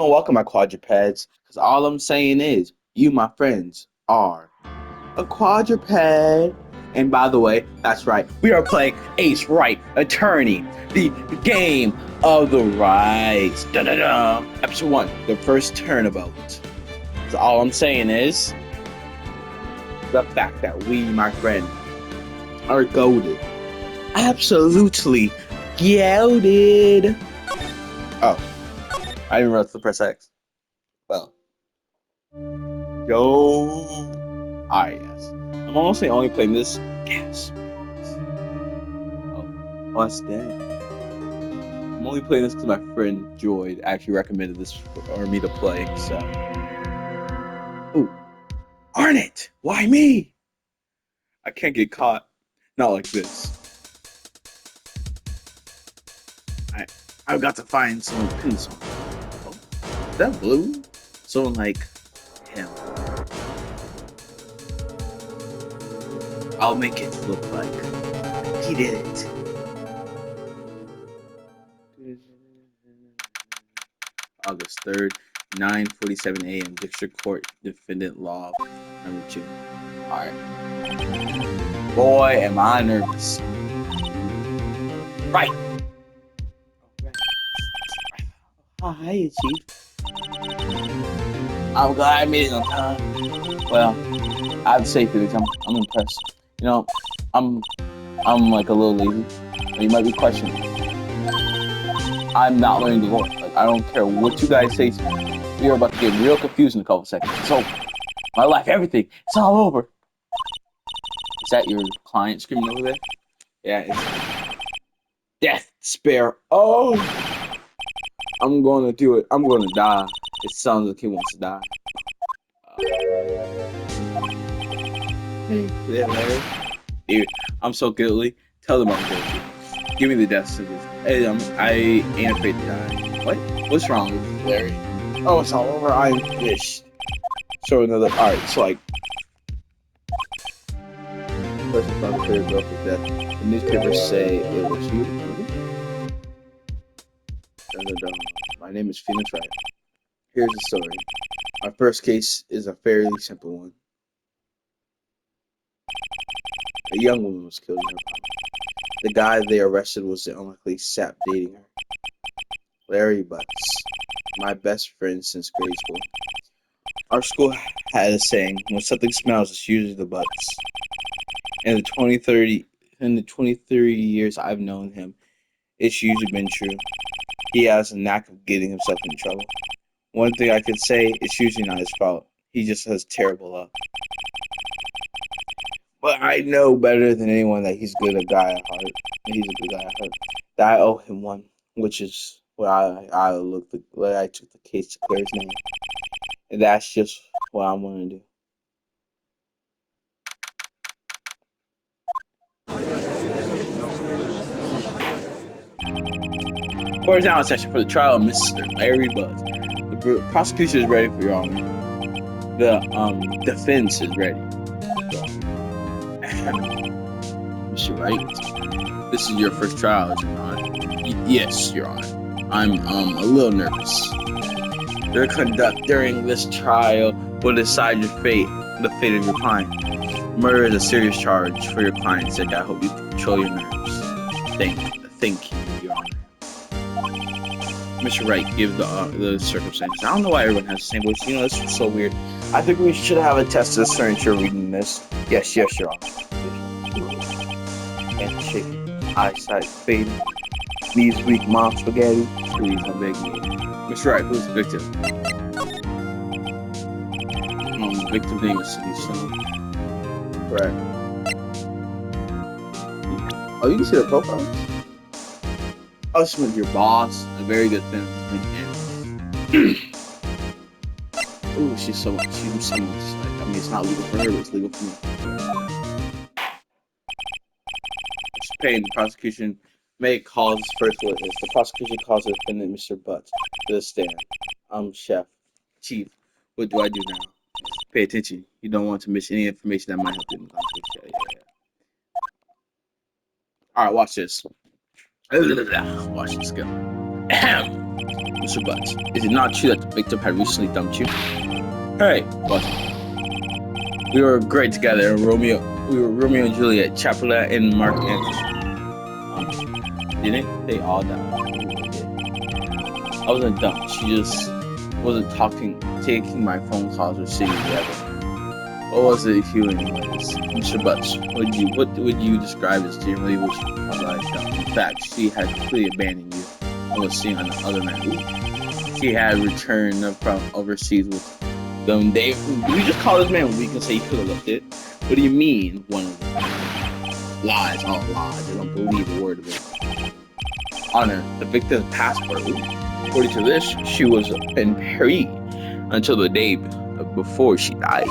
Welcome, my quadrupeds, because all I'm saying is, you, my friends, are a quadruped. And by the way, that's right, we are playing Ace Right Attorney, the game of the rights. Da-da-da. Episode 1, the first turnabout. So all I'm saying is, the fact that we, my friend, are goaded. Absolutely goaded. Oh, I didn't realize to press X. Well. Yo. Yes. I'm honestly only playing this. Yes. Oh, what's that? I'm only playing this because my friend Joy actually recommended this for me to play. So. Ooh. Arnett! Why me? I can't get caught. Not like this. I've got to find someone to pin someone. Oh, is that blue? Someone like him. I'll make it look like he did it. August 3rd, 9:47 a.m. District Court Defendant Law number 2. Alright. Boy, am I nervous. Right. Hi, Chief. I'm glad I made it on time. Well, I have to say, Felix, I'm impressed. You know, I'm like a little lazy. You might be questioning. I'm not learning the law. Like, I don't care what you guys say to me. We are about to get real confused in a couple seconds. It's over. My life, everything. It's all over. Is that your client screaming over there? Yeah, it's death, despair. Oh, I'm going to do it. I'm going to die. It sounds like he wants to die. Hey, Larry. Dude, I'm so guilty. Tell them I'm guilty. Give me the death sentence. Hey, I ain't afraid to die. What? What's wrong with you, Larry? Oh, it's all over. I'm fish. So another. All right. So like, person found the paragraph of death. The newspapers say it was you. My name is Phoenix Wright. Here's the story. My first case is a fairly simple one. A young woman was killed in her apartment. The guy they arrested was the unlikely sap dating her. Larry Butts, my best friend since grade school. Our school had a saying, when something smells, it's usually the butts. In the 20-30 years I've known him, it's usually been true. He has a knack of getting himself in trouble. One thing I could say, it's usually not his fault. He just has terrible luck. But I know better than anyone that he's good a guy at heart. He's a good guy at heart. That I owe him one, which is why I took the case to clear his name. And that's just what I'm going to do. Court is now in session for the trial of Mr. Larry Buzz. The prosecution is ready for your honor. The defense is ready. Mr. Wright, this is your first trial, is it not? Yes, Your Honor. I'm a little nervous. Your conduct during this trial will decide your fate, the fate of your client. Murder is a serious charge for your client's sake. I hope you control your nerves. Thank you, Your Honor. Mr. Wright, give the circumstances. I don't know why everyone has the same voice. You know, this is so weird. I think we should have a test to discern if you're reading this. Yes, Your Honor. And shaking, eyesight fading, knees weak, mom spaghetti. Please, I beg you. Mr. Wright, who's the victim? The victim name is Cindy Stone. Right. Oh, you can see the profile? Oh, this is your boss. A very good thing. Ooh, she's so much. Like, I mean, it's not legal for her, but it's legal for me. Payne, the prosecution may call his first witness. The prosecution calls the defendant, Mr. Butts, to the stand. Chief, what do I do now? Pay attention. You don't want to miss any information that might help you in the conversation. Yeah. Alright, watch this. Watch this go. Mr. Butts, is it not true that the victim had recently dumped you? Hey, Butts. We were great together, we were Romeo and Juliet, Chapelet and Mark Antony. Didn't they all die? I wasn't dumped. She just wasn't taking my phone calls or sitting together. What was it you anyways? Mr. Butts, what would you describe as generally which I felt? In fact, she had completely abandoned you and was seeing on the other man. She had returned from overseas with them. Do we just call this man weak and say he could have left it? What do you mean? One of them. Lies, all lies. I don't believe a word of it. Honor, the victim's passport. According to this, she was in Paris until the day before she died.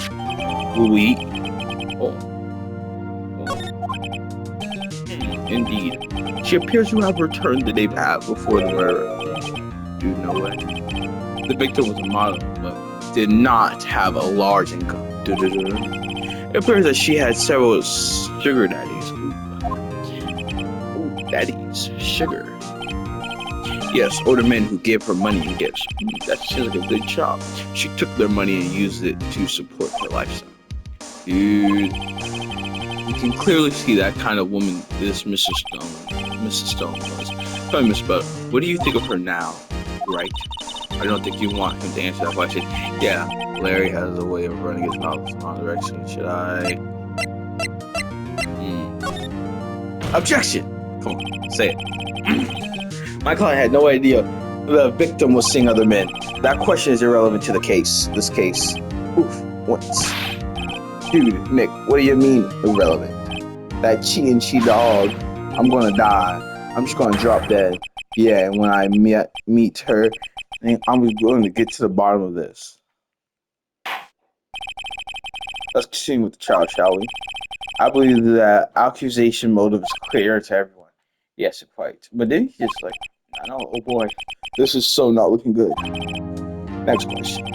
Oui. Oh. Indeed. She appears to have returned the day before the murder. Do you know what? The victim was a model, but did not have a large income. It appears that she had several sugar daddies. Ooh, daddies. Sugar. Yes, older men who gave her money and gifts. That seems like a good job. She took their money and used it to support her lifestyle. Dude, you can clearly see that kind of woman this Mrs. Stone was. Tell me, Miss Butler, what do you think of her now? Right? I don't think you want him to answer that question. Yeah, Larry has a way of running his mouth in the wrong direction. Should I? Objection! Come on, say it. My client had no idea the victim was seeing other men. That question is irrelevant to this case. Oof, once. Dude, Nick, what do you mean irrelevant? That chi dog, I'm gonna die. I'm just gonna drop dead. Yeah, and when I meet her, I'm going to get to the bottom of this. Let's continue with the trial, shall we? I believe that accusation motive is clear to everyone. Yes, quite. But then he just I know, oh boy, this is so not looking good. Next question.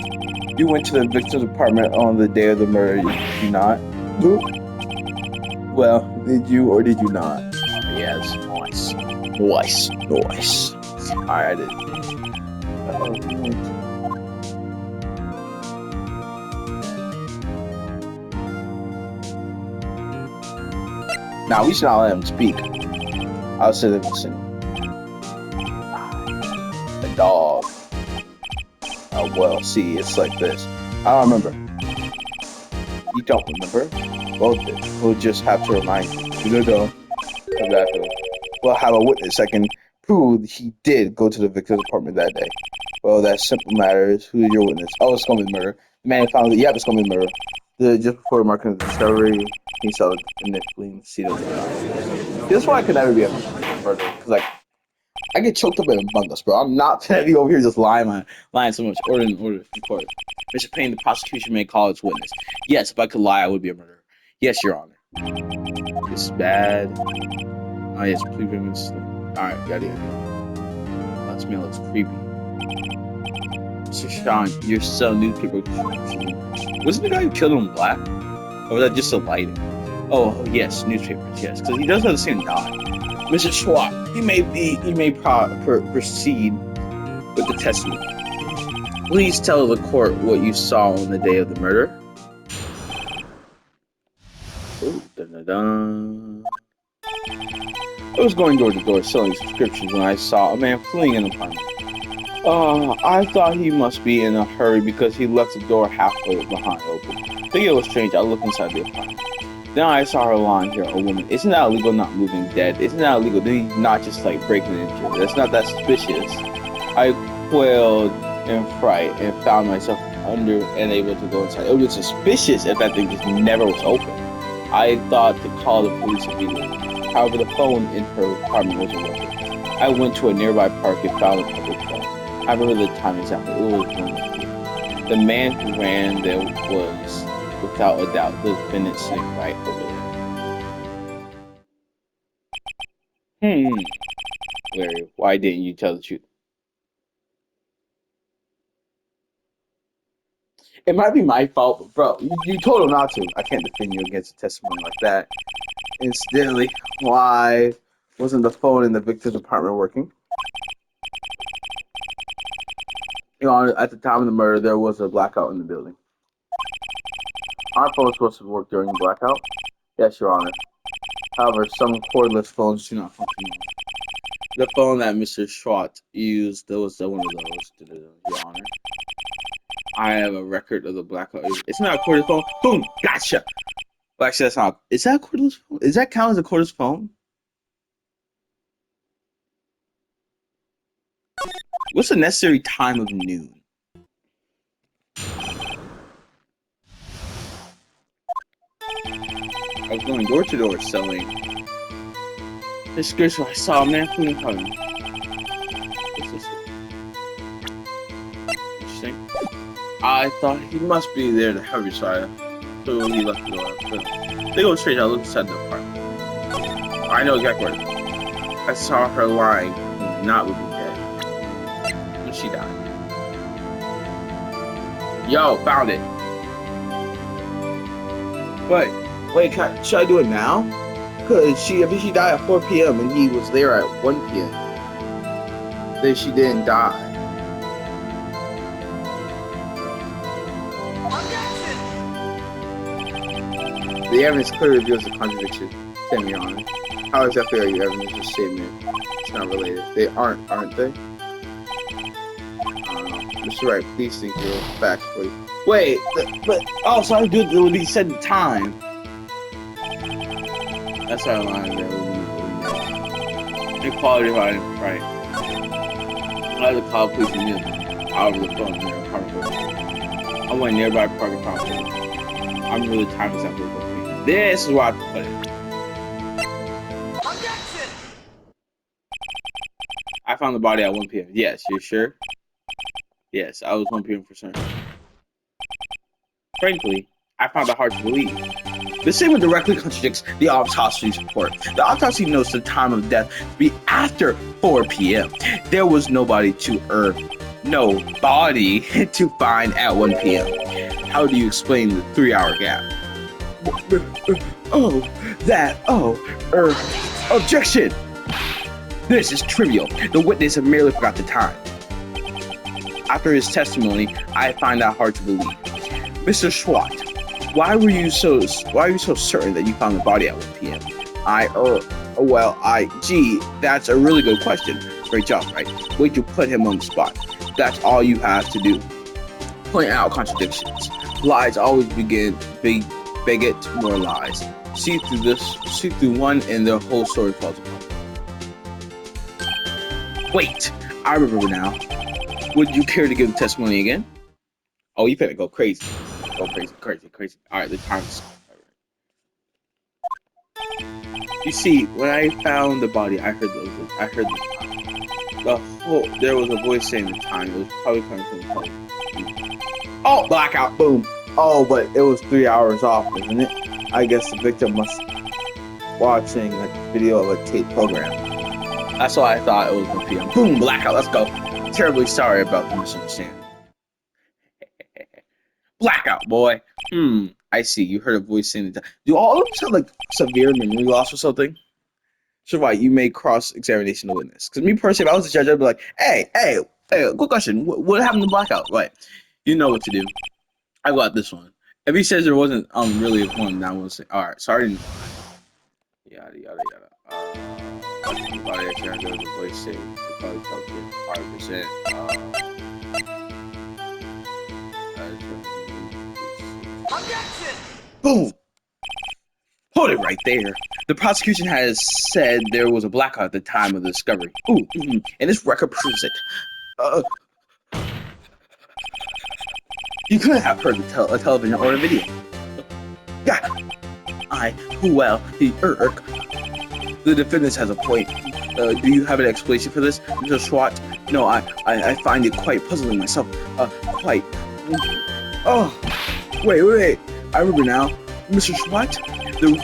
You went to the victim's apartment on the day of the murder, did you not? Well, did you or did you not? Yes, nice. Alright, I did. Now we should not let him speak. I'll say that listen. The dog. Oh well, see, it's like this. I don't remember. You don't remember? Well, we'll just have to remind you. Exactly. We'll have a witness that can prove he did go to the victim's apartment that day. Well, that simple matters. Who is your witness? Oh, it's gonna be murder. The man found it. Yep, it's gonna be murder. Just before marking the discovery, he saw the nickling seat of the gun. This is why I could never be a murderer. Because, I get choked up in a bungus, bro. I'm not gonna be over here just lying so much. Order in court. Mr. Payne, the prosecution may call its witness. Yes, if I could lie, I would be a murderer. Yes, Your Honor. This is bad. Oh, yes, please witness. Alright, yada yada. Last meal looks creepy. Mr. Sean, you're selling newspaper. Wasn't the guy who killed him black? Or was that just a lighting? Oh, yes, newspapers, yes. Because he does have the same dot. Mr. Schwab, you may proceed with the testimony. Please tell the court what you saw on the day of the murder. Ooh, dun, dun, dun. I was going door to door selling subscriptions when I saw a man fleeing in the apartment. I thought he must be in a hurry because he left the door halfway behind open. Thinking it was strange, I looked inside the apartment. Then I saw her lying here, a woman. Isn't that illegal not moving dead? Isn't that illegal? Did he not just breaking into it? That's not that suspicious. I quailed in fright and found myself unable to go inside. It was suspicious if that thing just never was open. I thought to call the police immediately. However, the phone in her apartment wasn't working. I went to a nearby park and found a public phone. I remember the time exactly. It was the man who ran there was, without a doubt, the defendant sitting right over there. Larry, why didn't you tell the truth? It might be my fault, but bro, you told him not to. I can't defend you against a testimony like that. Incidentally, why wasn't the phone in the victim's apartment working? Your Honor, at the time of the murder, there was a blackout in the building. Our phone was supposed to work during the blackout. Yes, Your Honor. However, some cordless phones do not function. The phone that Mr. Schwartz used, that was one of those, Your Honor. I have a record of the blackout. It's not a cordless phone. Boom! Gotcha! Well, actually, that's not. Is that a cordless phone? Is that count as a cordless phone? What's the necessary time of noon? I was going door to door selling. This is what I saw a man cleaning home. What's this? Interesting. I thought he must be there to help you, so he left the door open. They go straight out, look inside the apartment. I know exactly where it is. I saw her lying, not would be dead. When she died. Yo, found it. Wait, should I do it now? Cause if she died at 4 p.m. and he was there at 1 p.m. Then she didn't die. Objection! The evidence clearly reveals a contradiction. Tell me, Your Honor. How exactly are your evidence and statement? It's not related. They aren't they? Mr. Wright, please think your facts, please. Wait, but also I do it when he said the time. That's our line there. Equality right. I had to call police immediately. Out of the phone near park. I went nearby park property. I'm really time example of me. This is why I put it. Objection! I found the body at 1 p.m. Yes, you're sure? Yes, I was 1 p.m. for certain. Frankly, I found it hard to believe. The statement directly contradicts the autopsy's report. The autopsy notes the time of death to be after 4 p.m. There was no body to find at 1 p.m. How do you explain the 3-hour gap? Objection! This is trivial. The witness merely forgot the time. After his testimony, I find that hard to believe. Mr. Schwartz, why were you so certain that you found the body at 1 p.m.? Gee, that's a really good question. Great job, right? Way to put him on the spot. That's all you have to do. Point out contradictions. Lies always beget more lies. See through one and the whole story falls apart. Wait, I remember now. Would you care to give the testimony again? Oh, you better go crazy. Go crazy. Alright, the time's... You see, when I found the body, I heard the time. There was a voice saying the time. It was probably coming from the phone. Oh, blackout, boom. Oh, but it was 3 hours off, isn't it? I guess the victim must watching a video of a tape program. That's why I thought it was 1 p.m. Boom, blackout, let's go. Terribly sorry about the misunderstanding. Blackout, boy. I see. You heard a voice saying that. Do all of them have like severe memory loss or something? So why you may cross-examination the witness? Because me personally, if I was a judge, I'd be like, hey, quick question. What happened to blackout? Right. You know what to do. I got this one. If he says there wasn't really one, then I will say, all right, sorry. Yada. Body there was a voice saying probably felt it 100%. Objection! Boom! Hold it right there. The prosecution has said there was a blackout at the time of the discovery. And this record proves it. You couldn't have heard a television or a video. Yeah. The defendant has a point. Do you have an explanation for this, Mr. Schwartz? No, I find it quite puzzling myself. Wait. I remember now. Mr. Schwartz, the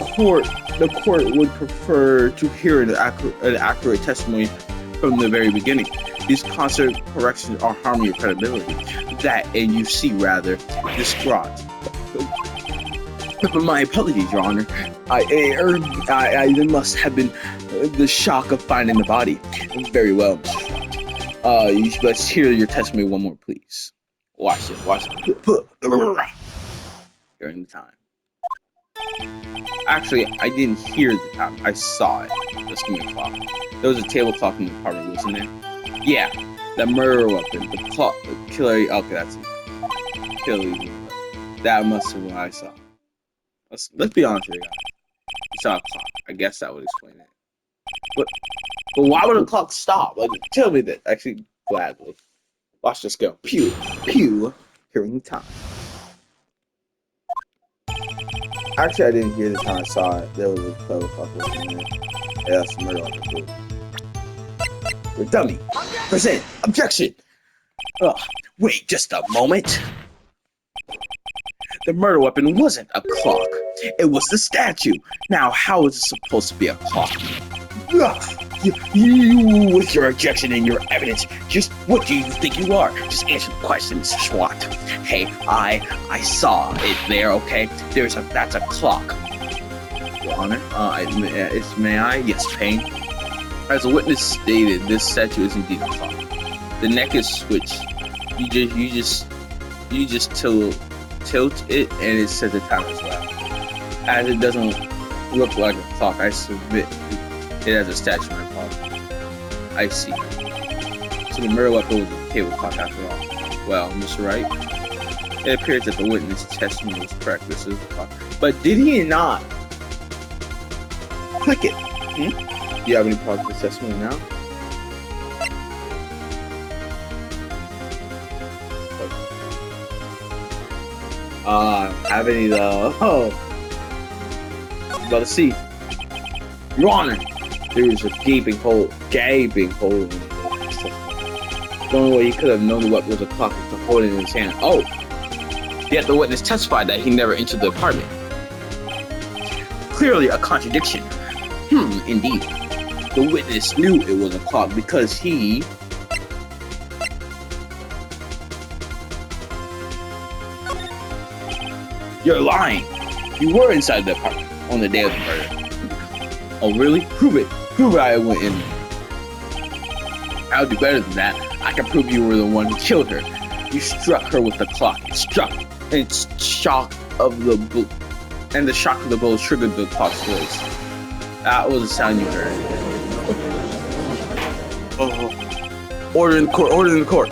court would prefer to hear an accurate testimony from the very beginning. These constant corrections are harming your credibility. That, and you see, rather, distraught. My apologies, Your Honor. There must have been the shock of finding the body. Very well, Mr. Schwartz. Let's hear your testimony one more, please. Watch it. Watch it. During the time. Actually, I didn't hear the time. I saw it. Let's give me a clock. There was a table clock in the apartment, wasn't there? Yeah. The murder weapon. The clock. The killer. Okay, that's it. Killer. That must have been what I saw. Let's be honest with you guys. You saw a clock. I guess that would explain it. But why would a clock stop? Like, tell me that. Actually, gladly. Watch this go. Pew. Pew. Hearing time. Actually, I didn't hear the time I saw it. There was a clever clock in there. Yeah, that's the murder weapon. You're a dummy. Present. Objection. Ugh. Wait just a moment. The murder weapon wasn't a clock. It was the statue. Now, how is it supposed to be a clock? You, with your objection and your evidence, just what do you think you are? Just answer the questions, SWAT. Hey, I saw it there, okay? That's a clock. Your Honor, may I? Yes, Payne. As a witness stated, this statue is indeed a clock. The neck is switched. You just tilt it, and it says the time as well. As it doesn't look like a clock, I submit it as a statue in my closet. I see. So the murder weapon was a table clock after all. Well, Mr. Wright, it appears that the witness testimony was correct. This is the clock. But did he not click it? Do you have any problems with this testimony now? Have any though? Oh. About to see. Your Honor, there was a gaping hole in the The only way he could have known what was a clock was to hold it in his hand. Oh! Yet the witness testified that he never entered the apartment. Clearly a contradiction. Indeed. The witness knew it was a clock because he... You're lying! You were inside the apartment on the day of the murder. Oh, really? Prove it! Prove it I went in. I'll do better than that. I can prove you were the one who killed her. You struck her with the clock. It struck, and the shock of the blow triggered the clock's voice. That was the sound you heard. Order in the court. Order in the court.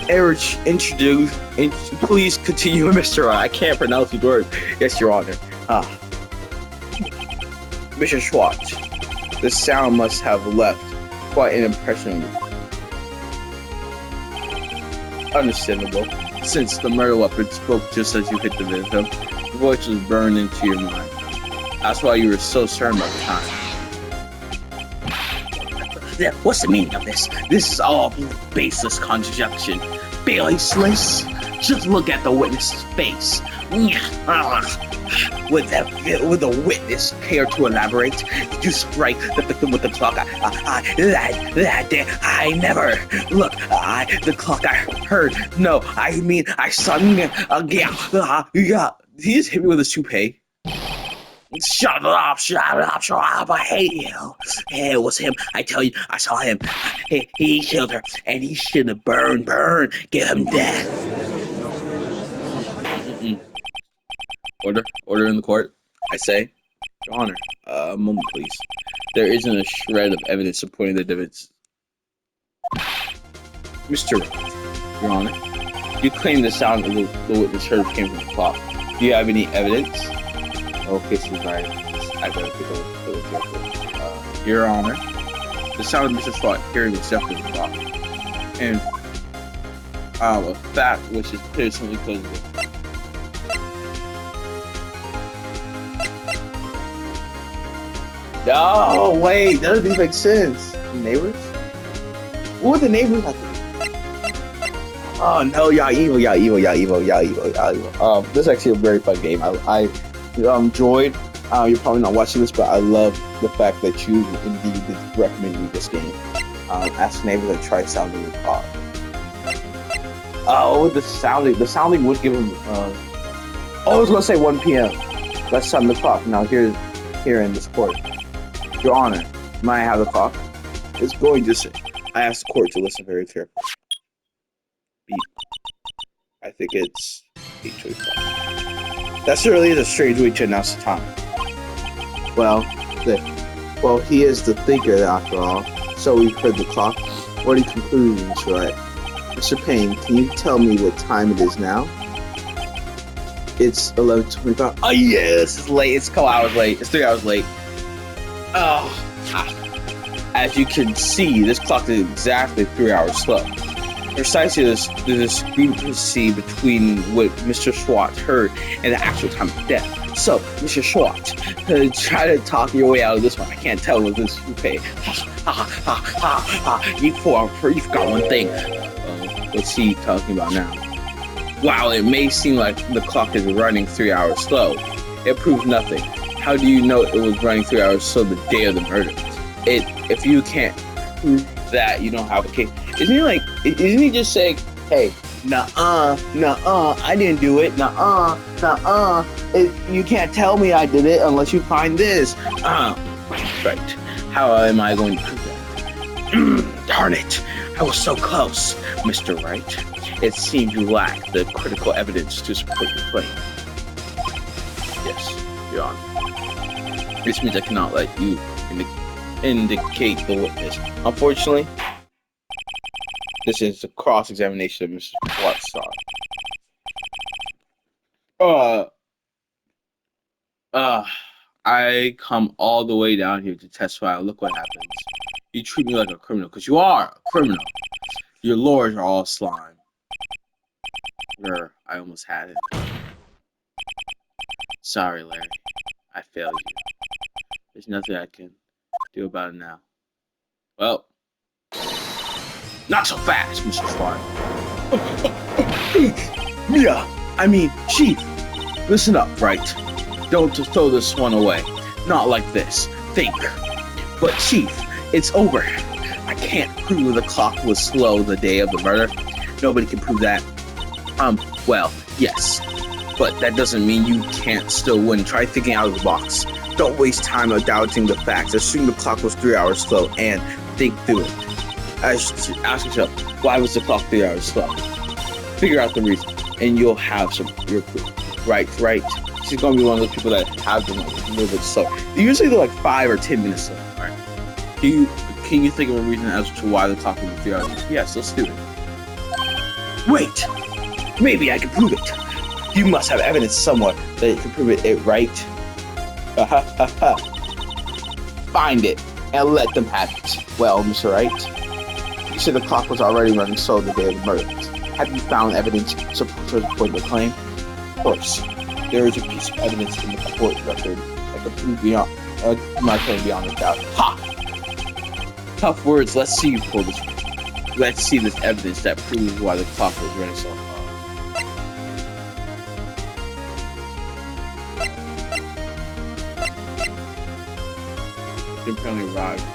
Erich, please continue, Mr. I can't pronounce the word. Yes, Your Honor. Mr. Schwartz, the sound must have left quite an impression on you. Understandable. Since the murder weapon spoke just as you hit the victim, the voice was burned into your mind. That's why you were so certain about the time. What's the meaning of this? This is all baseless conjunction. Baseless? Just look at the witness's face. Would the witness care to elaborate? Did you strike the victim with the clock? That day, I never. Look, the clock I heard. No, I mean, I saw. Yeah. He just hit me with his toupee. Shut up, I hate you. It was him, I tell you, I saw him. He killed her, and he should have burn, give him death. Order in the court, I say. Your Honor, a moment please. There isn't a shred of evidence supporting the evidence. Mr. Your Honor, you claim the sound of the witness heard came from the clock. Do you have any evidence? Okay, so right. I gotta take a look carefully. Your Honor, the sound of Mr. Swat hearing was definitely the clock. And a fact which is clear simply because of it. Oh wait, that doesn't make sense. Neighbors? What would the neighbors have to do? Oh no, y'all evil. This is actually a very fun game. I enjoyed. You're probably not watching this, but I love the fact that you indeed recommend me this game. Ask neighbors to try sounding the clock. Oh, the sounding would give them. I was gonna say 1 p.m. Let's sound the clock. Now here in this court. Your Honor, may I have the clock? It's going to say I asked the court to listen very carefully. Beep. I think it's 8:25. That certainly is a strange way to announce the time. Well, he is the thinker after all. So we've heard the clock. What are your conclusions, right? Mr. Payne, can you tell me what time it is now? It's 11:25. Oh yes, it's late. It's a couple hours late. It's 3 hours late. Oh. As you can see, this clock is exactly 3 hours slow. Precisely there's a discrepancy between what Mr. Schwartz heard and the actual time of death. So, Mr. Schwartz, try to talk your way out of this one. I can't tell what this you pay. You've got one thing. What's he talking about now? Wow, it may seem like the clock is running 3 hours slow. It proves nothing. How do you know it was running 3 hours slow the day of the murder? If you can't prove that, you don't have a case. Isn't he just saying, hey, nuh-uh, I didn't do it, nuh-uh, you can't tell me I did it unless you find this. Right. How am I going to prove that? Darn it, I was so close, Mr. Wright. It seems you lack the critical evidence to support your claim. Yes, Your Honor. This means I cannot let you indicate the witness. Unfortunately, this is a cross-examination of Mr. Schwartz. I come all the way down here to testify. Look what happens. You treat me like a criminal, because you are a criminal. Your lawyers are all slime. I almost had it. Sorry, Larry. I failed you. There's nothing I can do about it now. Well, not so fast, Mr. Schwartz. Yeah, I mean, Chief, listen up, right? Don't just throw this one away. Not like this. Think. But Chief, it's over. I can't prove the clock was slow the day of the murder. Nobody can prove that. Well, yes. But that doesn't mean you can't still win. Try thinking out of the box. Don't waste time doubting the facts. Assume the clock was 3 hours slow and think through it. Ask yourself, why was the clock 3 hours slow? Figure out the reason, and you'll have your proof. Right? She's gonna be one of those people that have them like a little bit slow. Usually they're like 5 or 10 minutes slow. All right. Can you think of a reason as to why the clock was 3 hours? Yes, let's do it. Wait, maybe I can prove it. You must have evidence somewhere that you can prove it, right? Find it and let them have it. Well, Mr. Wright, you said the clock was already running slow the day of the murder. Have you found evidence to support the claim? Of course. There is a piece of evidence in the court record that can prove my claim beyond a doubt. Ha! Tough words. Let's see you pull this. Let's see this evidence that proves why the clock was running so slow. Apparently arrived on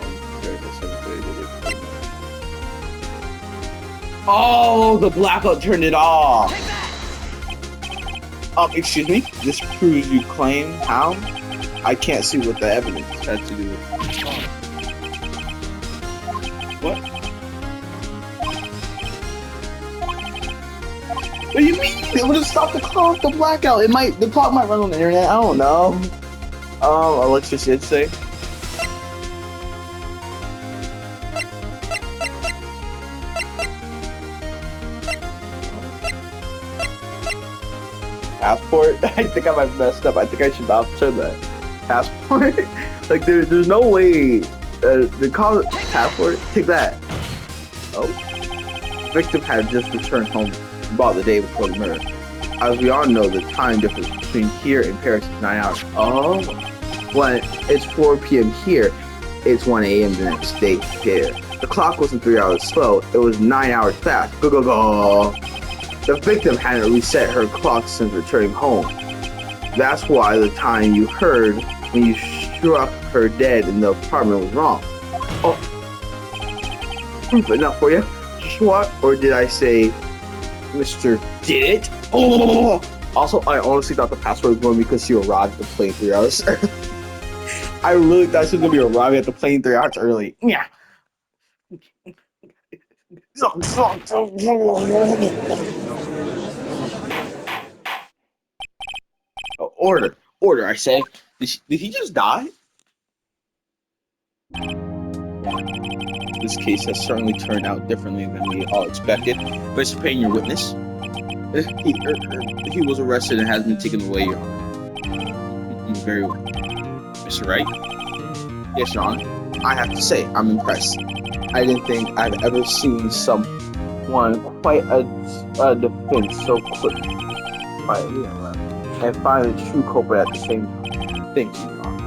the 7:30. Oh, the blackout turned it off. Excuse me? This proves you claim? How? I can't see what the evidence had to do with it. What? What do you mean? It would have stopped the clock, the blackout. The clock might run on the internet. I don't know. Alexis did say. Passport? I think I might have messed up. I think I should not have said that. Passport? Like, there's no way. They call it passport? Take that. Oh. Victim had just returned home about the day before the murder. As we all know, the time difference between here and Paris is 9 hours. Oh. When it's 4 p.m. here, it's 1 a.m. the next day there. The clock wasn't 3 hours slow. It was 9 hours fast. Go, go, go. The victim hadn't reset her clock since returning home. That's why the time you heard when you struck her dead in the apartment was wrong. Oh, proof enough for you? What? Or did I say, Mr. Did it? Oh. Also, I honestly thought the password was going because she arrived at the plane 3 hours early. I really thought she was going to be arriving at the plane 3 hours early. Yeah. Order, order! I say. Did he just die? This case has certainly turned out differently than we all expected. Mr. Payne, your witness. He was arrested and has been taken away, Your Honor. Very well. Mr. Wright? Yes, Your Honor. I have to say, I'm impressed. I didn't think I've ever seen someone quite a defense so quick. And find the true culprit at the same time. Thank you, Your Honor.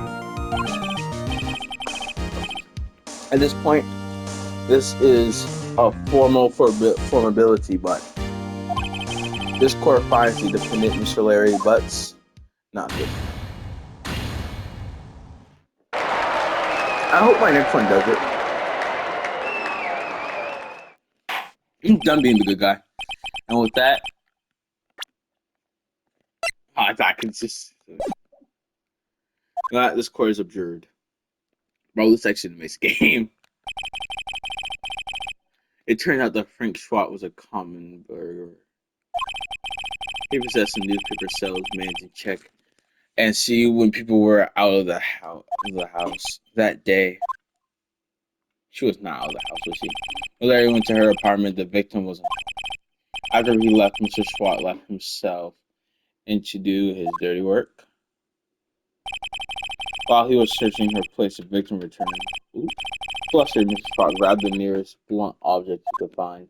At this point, this is a formal formability, but this court finds the defendant, Mr. Larry Butts, not good. I hope my next one does it. I'm done being the good guy. And with that, I can just. This court is abjured. Bro, this actually makes game. It turned out that Frank Schwat was a common burglar. He possessed a newspaper salesman to check and see when people were out of the house that day. She was not out of the house, was she? When Larry went to her apartment, the victim was after he left, Mr. Swat left himself in to do his dirty work. While he was searching her place, the victim returned. Oops. Flustered, Mr. Swat grabbed the nearest blunt object he could find.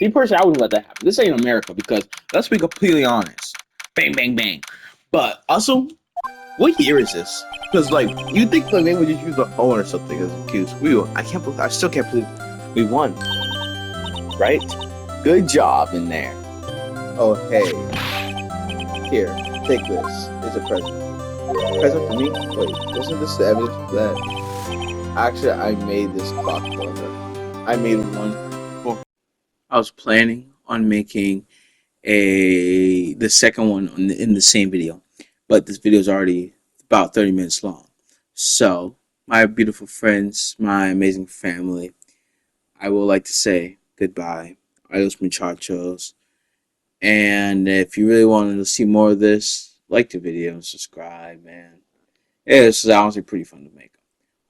Me personally, I wouldn't let that happen. This ain't America because let's be completely honest. Bang, bang, bang. But also, what year is this? Because like you think the name would just use the phone or something as a cue. I still can't believe we won. Right? Good job in there. Oh hey. Here, take this. It's a present. Present for me? Wait, wasn't this the evidence that actually I made this clock blunder? I made one. I was planning on making the second one in the same video, but this video is already about 30 minutes long. So, my beautiful friends, my amazing family, I would like to say goodbye. Adios, muchachos. And if you really wanted to see more of this, like the video and subscribe, man. Yeah, this is honestly pretty fun to make.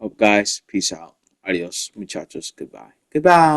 Hope guys, peace out. Adios, muchachos. Goodbye. Goodbye.